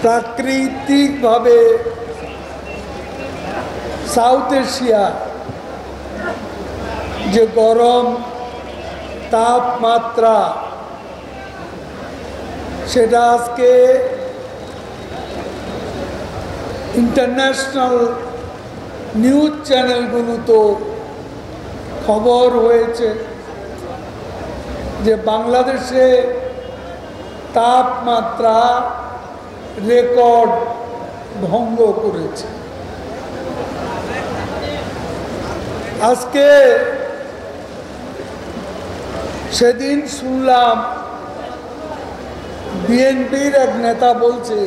প্রাকৃতিকভাবে south Asia যে গরম তাপমাত্রা, সেটা আজকে ইন্টারন্যাশনাল নিউজ চ্যানেলগুলোতে খবর হয়েছে যে বাংলাদেশে তাপমাত্রা রেকর্ড ভঙ্গ করেছে। আজকে সেদিন শুনলাম বিএনপির এক নেতা বলছে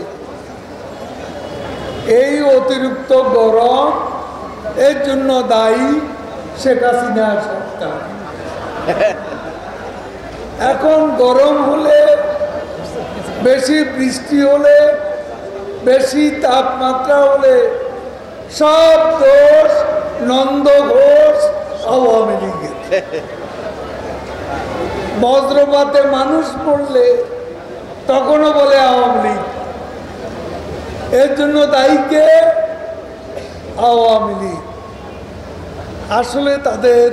এই অতিরিক্ত গরম এর জন্য দায়ী শেখ হাসিনা সরকার। এখন গরম হলে, বেশি বৃষ্টি হলে, বেশি তাপমাত্রা হলে সব দোষ নন্দ ঘোষ আওয়ামী লীগের। বজ্রপাতে মানুষ পড়লে তখনও বলে আওয়ামী লীগ। এর জন্য দায়ী কে? আওয়ামী লীগ। আসলে তাদের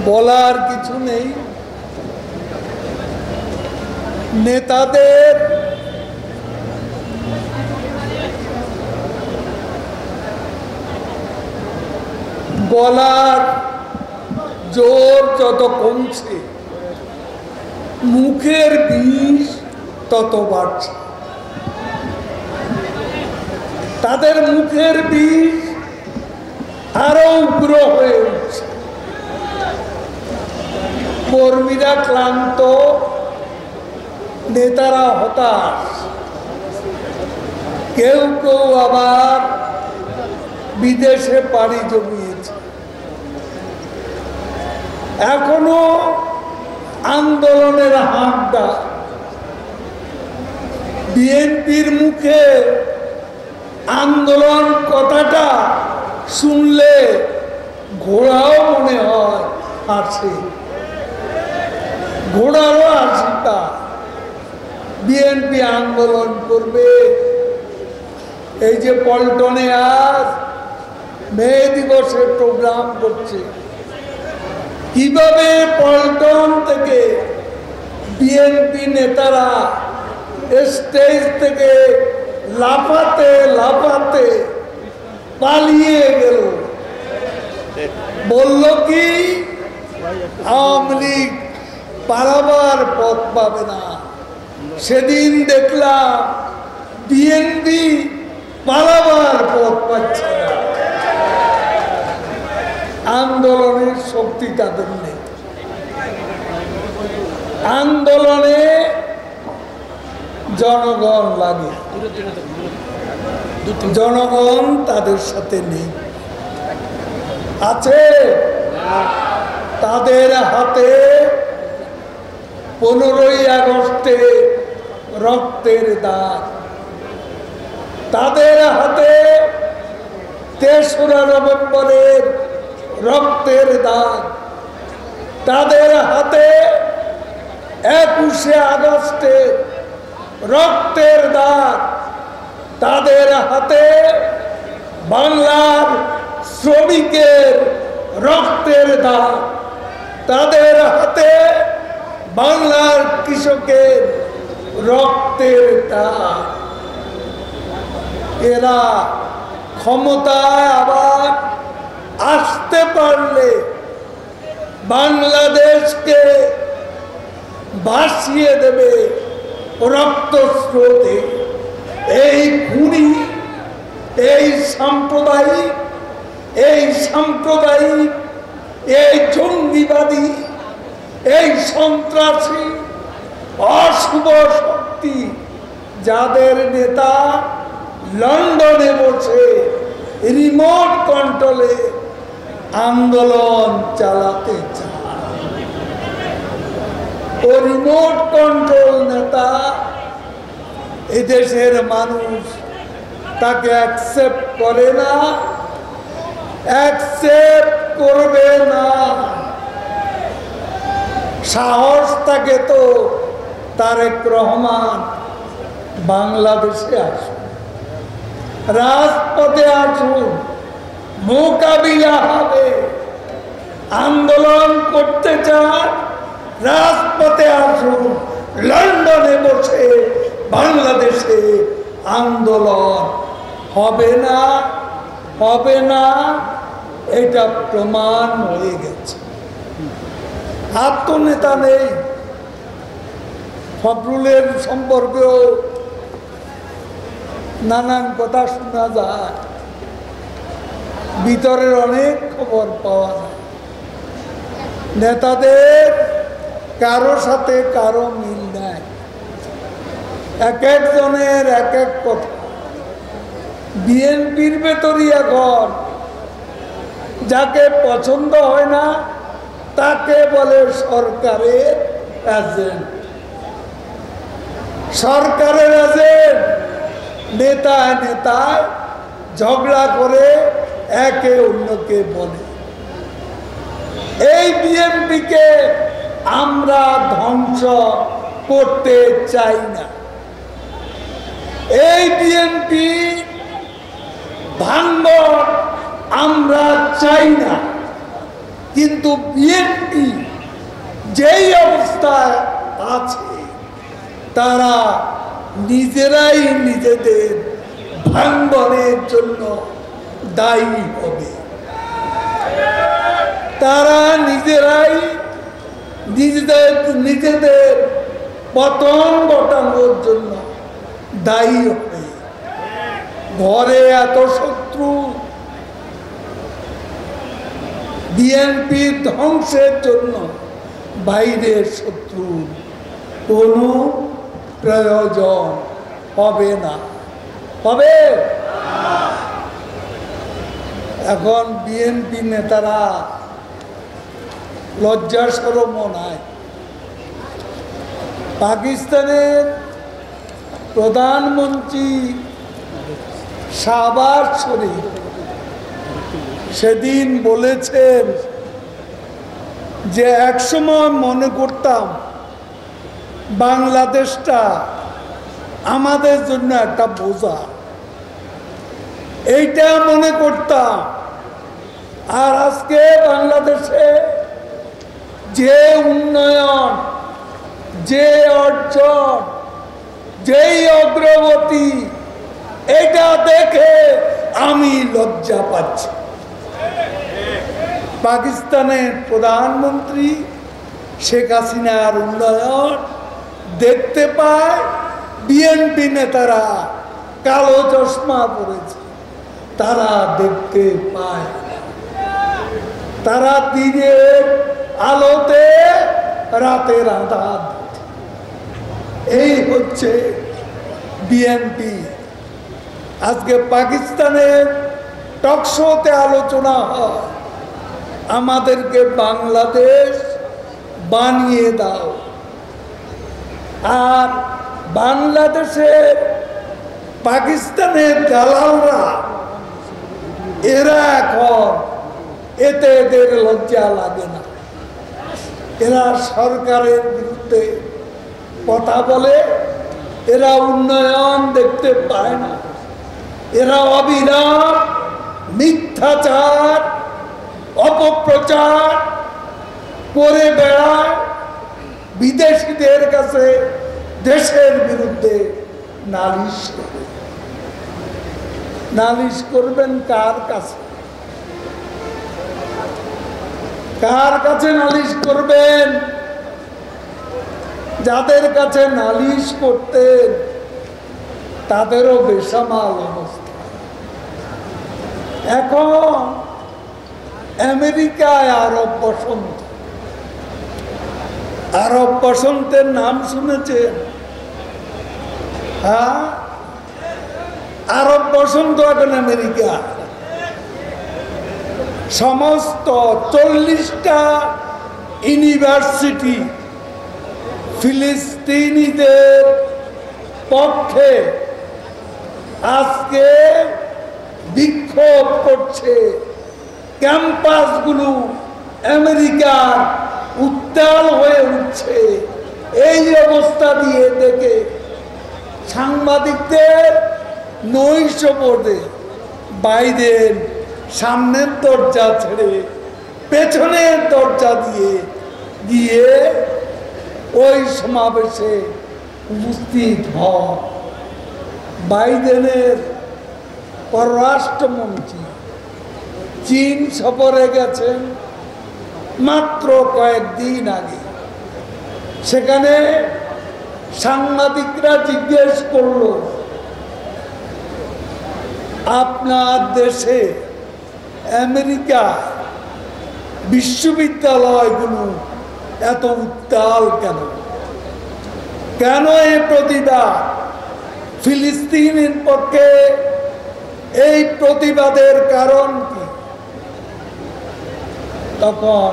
বলার কিছু নেই। নেতাদের গলার জোর যত কমছে, মুখের বিষ তত বাড়ছে। তাদের মুখের বিষ আরো উগ্র হয়ে উঠছে। কর্মীরা ক্লান্ত, নেতারা হতাশ, কেউ কেউ আবার বিদেশে পাড়ি জমিয়েছে। এখনো আন্দোলনের হাঁকডা। বিএনপির মুখে আন্দোলন কথাটা শুনলে ঘোড়াও মনে হয় হাসে, ঘোড়ারও হাসিটা। বিএনপি আন্দোলন করবে। এই যে পল্টনে আজ মে দিবসের প্রোগ্রাম করছে, কিভাবে পল্টন থেকে বিএনপি নেতারা স্টেজ থেকে লাফাতে লাফাতে পালিয়ে গেল। বলল কি আওয়ামী লীগ পালাবার পথ পাবে না। সেদিন দেখলাম বিএনপি পালাবার পথ পাচ্ছে না। আন্দোলনের শক্তি তাদের নেই। আন্দোলনে জনগণ লাগে, জনগণ তাদের সাথে নেই। আছে তাদের হাতে 15ই আগস্টে রক্তের দাগ, তাদের হাতে 3রা নভেম্বরের রক্তের দাগ, তাদের হাতে 21শে আগস্টে রক্তের দাগ, তাদের হাতে বাংলার শ্রমিকের রক্তের দাগ, তাদের হাতে বাংলার কৃষকের রক্তের দাগ। এরা ক্ষমতায় আবার আসতে পারলে বাংলাদেশকে ভাসিয়ে দেবে রক্ত স্রোতে। এই খুনি, এই সাম্প্রদায়িক, এই জঙ্গিবাদী, এই সন্ত্রাসী অশুভ শক্তি, যাদের নেতা লন্ডনে বসে রিমোট কন্ট্রোলে আন্দোলন চালাতে চায়, ও রিমোট কন্ট্রোল নেতা এদেশের মানুষ তাকে অ্যাকসেপ্ট করে না, অ্যাকসেপ্ট করবে না। সাহস থাকে তো তারেক রহমান বাংলাদেশে আসুন, রাজপথে আসুন, মোকাবিলা হবে। আন্দোলন করতে চান, রাজপথে আসুন। লন্ডনে বসে বাংলাদেশে আন্দোলন হবে না, হবে না, এটা প্রমাণ হয়ে গেছে। আর তো নেতা নেই। ফখরুলের সম্পর্কেও নানান কথা শোনা যায়, ভিতরের অনেক খবর পাওয়া যায়। নেতাদের কারো সাথে কারো মিল নাই, এক একজনের এক এক কথা। বিএনপির ভেতরই এখন যাকে পছন্দ হয় না তাকে বলে সরকারের এজেন্ট। সরকারের এজেন্ট, নেতায় নেতায় ঝগড়া করে একে অন্যকে বলে। এই বিএনপিকে আমরা ধ্বংস করতে চাই না। এই বিএনপি ভাঙন আমরা চাই না। কিন্তু বিএনপি যেই অবস্থায় আছে তারা নিজেরাই নিজেদের ভাঙনের জন্য দায়ী হবে। তারা নিজেরাই নিজেদের পতন ঘটানোর জন্য দায়ী হবে। ঘরে এত শত্রু, বিএনপি ধ্বংসের জন্য বাইরের শত্রু কোনো প্রয়োজন হবে না। হবে? এখন বিএনপি নেতারা লজ্জার শরম নাই। পাকিস্তানের প্রধানমন্ত্রী শাহবাজ শরীফ সেদিন বলেছেন যে একসময় মনে করতাম বাংলাদেশটা আমাদের জন্য একটা বোঝা, এইটা মনে করতাম। আর আজকে বাংলাদেশে যে উন্নয়ন, যে অর্জন, যেই অগ্রগতি, এটা দেখে আমি লজ্জা পাচ্ছি। পাকিস্তানের প্রধানমন্ত্রী শেখ হাসিনার উন্নয়ন দেখতে পায়, বিএনপি নেতারা কালো চশমা পরেছে, তারা দেখতে পায়। তারা দিনের আলোতে রাতের আঁধার। এই হচ্ছে বিএনপি। আজকে পাকিস্তানের টকশোতে আলোচনা হয়, আমাদেরকে বাংলাদেশ বানিয়ে দাও। আর বাংলাদেশের পাকিস্তানের দালালরা এরা এখন এতে এদের লজ্জা লাগে না। এরা সরকারের বিরুদ্ধে কথা বলে, এরা উন্নয়ন দেখতে পায় না। এরা অবিরাম মিথ্যাচার, অপপ্রচার করে বেড়ায়। বিদেশিদের কাছে দেশের বিরুদ্ধে নালিশ করে। নালিশ করবেন কার কাছে? কার কাছে নালিশ করবেন? যাদের কাছে নালিশ করতেন তাদেরও বেসামাল অবস্থা। এখন আমেরিকায় আরব বসন্ত, আরব বসন্তের নাম শুনেছেন? হ্যাঁ, আরব বসন্ত এখন আমেরিকা। সমস্ত 40টা ইউনিভার্সিটি ফিলিস্তিনিদের পক্ষে আজকে বিক্ষোভ করছে। ক্যাম্পাসগুলো আমেরিকার উত্তাল হয়ে উঠছে। এই অবস্থা দিয়ে দেখে সাংবাদিকদের নৈশবোধে বাইরের সামনের দরজা ছেড়ে পেছনের দরজা দিয়ে গিয়ে ওই সমাবেশে উপস্থিত হন। বাইডেনের পররাষ্ট্রমন্ত্রী চীন সফরে গেছেন মাত্র কয়েকদিন আগে। সেখানে সাংবাদিকরা জিজ্ঞেস করল, আপনার দেশে আমেরিকা বিশ্ববিদ্যালয়গুলো এত উত্তাল কেন? কেন এই প্রতিবাদ? ফিলিস্তিনের পক্ষে এই প্রতিবাদের কারণ কি? তখন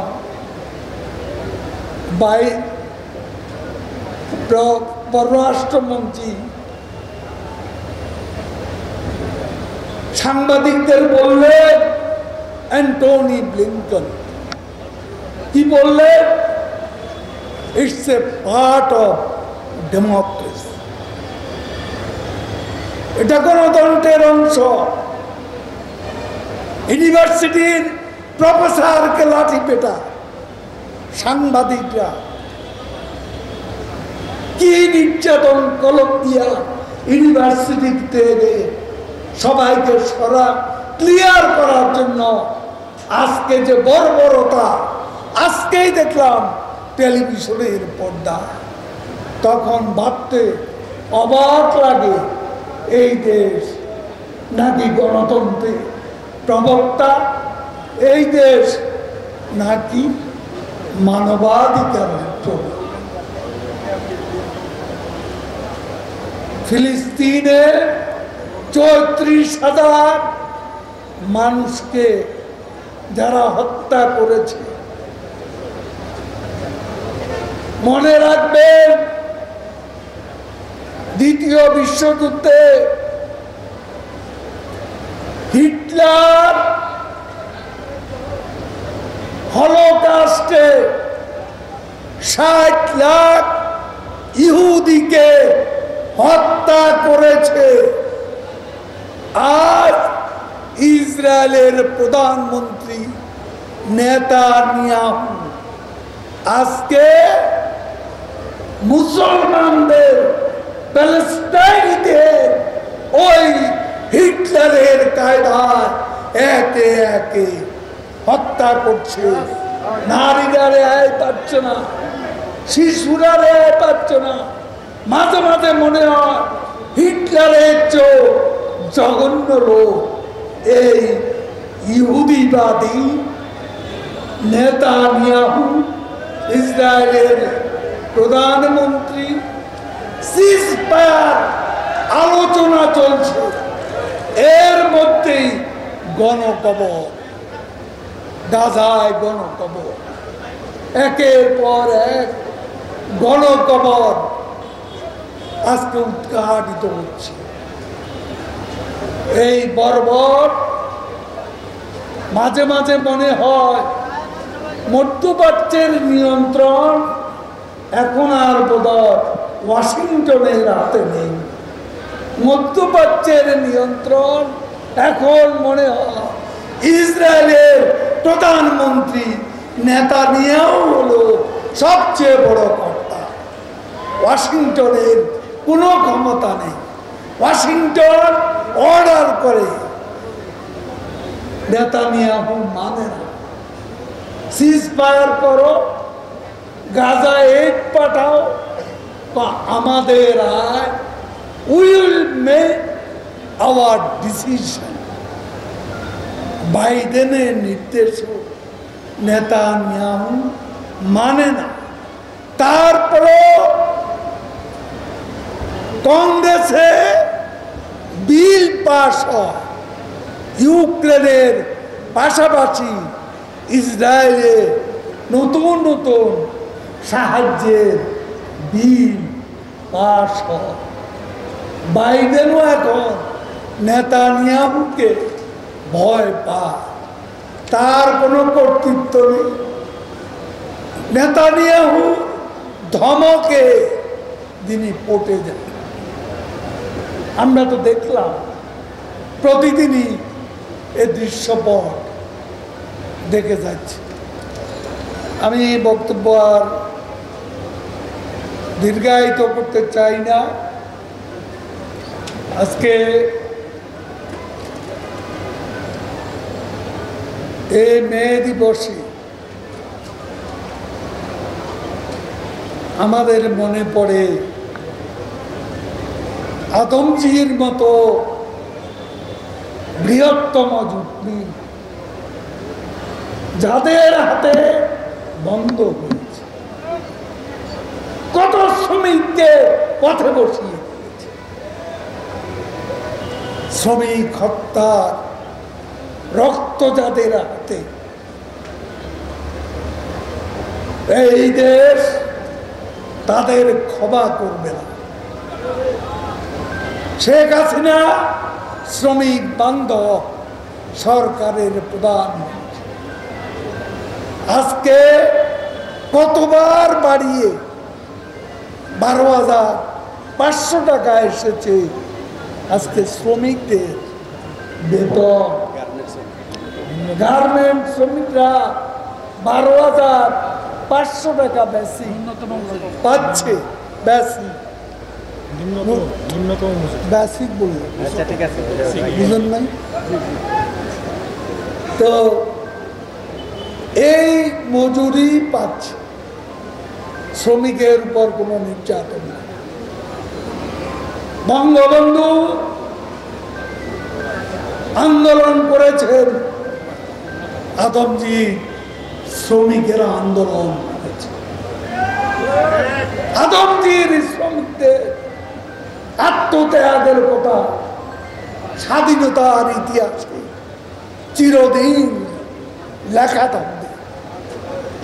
পররাষ্ট্রমন্ত্রী সাংবাদিকদের বললেন, অ্যান্টনি ব্লিংকন কি বললেন? It's a part of democracy, এটা গণতন্ত্রের অংশ। ইউনিভার্সিটির প্রফেসরকে লাঠি পেটা সাংবাদিকরা কি নির্যাতন কলম দিয়া ইউনিভার্সিটিতে সবাইকে সরা ক্লিয়ার করার জন্য। আজকে যে বর্বরতা, আজকেই দেখলাম টেলিভিশনের পর্দা। তখন ভাবতে অবাক লাগে, এই দেশ নাকি গণতন্ত্রের প্রবক্তা, এই দেশ নাকি মানবাধিকারের প্রবক্তা। ফিলিস্তিনে 34,000 মানুষকে যারা হত্যা করেছে, মনে রাখবেন দ্বিতীয় বিশ্বযুদ্ধে হিটলার হলোকাস্টে 60 লাখ ইহুদিকে হত্যা করেছে। আজ ইসরায়েলের প্রধানমন্ত্রী নেতানিয়াহু আজকে মুসলমানদের প্যালেস্টাইনিতে ওই হিটলারের কায়দায় একে একে হত্যা করছে। নারীরা রেহাই পাচ্ছে না, শিশুরা রেহাই পাচ্ছে না। মাঝে মাঝে মনে হয় হিটলারের চেয়েও জঘন্য লোক এই ইহুদিবাদী নেতানিয়াহু, ইসরায়েলের প্রধানমন্ত্রী। সিজফায়ার আলোচনা চলছে, এর মধ্যেই গণকবর, গাজায় গণকবর, একের পর এক গণকবর আজকে উদ্ঘাটিত হচ্ছে। এই বর্বর মাঝে মাঝে মনে হয় মধ্যপ্রাচ্যের নিয়ন্ত্রণ এখন আর বোধহয় ওয়াশিংটনের হাতে নেই। মধ্যপ্রাচ্যের নিয়ন্ত্রণ এখন মনে হয় ইসরায়েলের প্রধানমন্ত্রী নেতানিয়াহু হলো সবচেয়ে বড় কর্তা। ওয়াশিংটনের কোনো ক্ষমতা নেই। ওয়াশিংটন অর্ডার করে, নেতানিয়াহু মানে না। সিজফায়ার করো, গাজা এইড পাঠাও, বা আমাদের আয়, উইল মেক আওয়ার ডিসিশন। বাইডেনের নির্দেশ নেতানিয়াহু মানে না। তারপরে কংগ্রেসে বিল পাস হয়, ইউক্রেনের পাশাপাশি ইসরায়েলে নতুন নতুন সাহায্যের বিল পাস হয়। বাইডেনও এখন নেতানিয়াহুকে ভয় পায়, তার কোনো কর্তৃত্ব নেই। নেতানিয়াহু ধমকে তিনি পটে যান। আমরা তো দেখলাম প্রতিদিনই এই দৃশ্যপট দেখে যাচ্ছি। আমি বক্তব্য আর দীর্ঘায়িত করতে চাই না। আজকে এই মে দিবসে আমাদের মনে পড়ে আদমজির মতো বৃহত্তম যুক্তি যাদের হাতে বন্ধ হয়েছে, কত শ্রমিককে পথে বসিয়ে দিয়েছে। শ্রমিক হত্যার রক্ত যাদের হাতে, এই দেশ তাদের ক্ষমা করবে না। শেখ হাসিনা শ্রমিক বান্ধব সরকারের প্রধানমন্ত্রী, আজকে কতবার বাড়িয়ে 12,500 টাকা এসেছে আজকে শ্রমিকদের বেতন। গার্মেন্টস শ্রমিকরা 12,500 টাকা বেশি পাচ্ছে। বেসিক বলে বুঝেন নাই তো, এই মজুরি পাচ্ছে, শ্রমিকের উপর কোনো নির্যাতন নেই। বঙ্গবন্ধু আন্দোলন করেছেন, আদমজি শ্রমিকেরা আন্দোলন করেছে। আদমজির শ্রমিকদের আত্মত্যাগের কথা স্বাধীনতার ইতিহাসে চিরদিন লেখা থাকবে।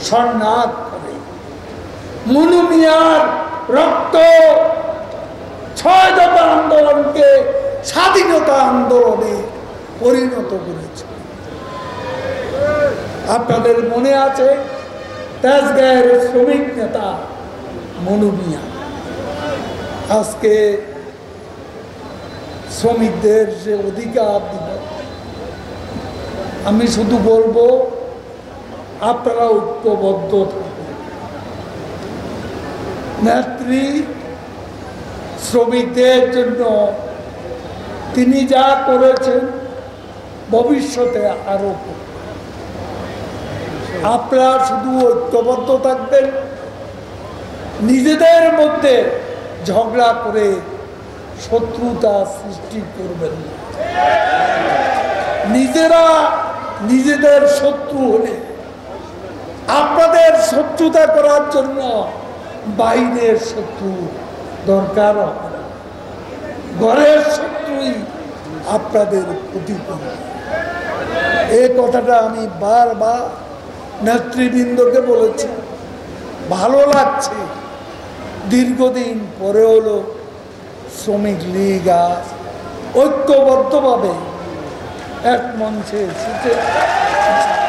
স্বর্ণাক করে মনু মিয়ার রক্ত 6 দফা আন্দোলনকে স্বাধীনতা আন্দোলনে পরিণত করেছে। আপনাদের মনে আছে তেজগাঁয়ের শ্রমিক নেতা মনু মিয়া আজকে শ্রমিকদের যে অধিকার দিল, আমি শুধু বলবো আপনারা ঐক্যবদ্ধ থাকবেন। নেত্রী শ্রমিকদের জন্য তিনি যা করেছেন ভবিষ্যতে আরো করবেন। আপনারা শুধু ঐক্যবদ্ধ থাকবেন, নিজেদের মধ্যে ঝগড়া করে শত্রুতা সৃষ্টি করবেন না। নিজেরা নিজেদের শত্রু হলে আপনাদের শত্রুতা করার জন্য বাইরের শত্রু দরকার হবে না। ঘরের শত্রুই আপনাদের ক্ষতি করবে। এই কথাটা আমি বারবার নেতৃবৃন্দকে বলেছি। ভালো লাগছে দীর্ঘদিন পরে হলো শ্রমিক লীগ আজ ঐক্যবদ্ধভাবে এক মঞ্চে এসেছে।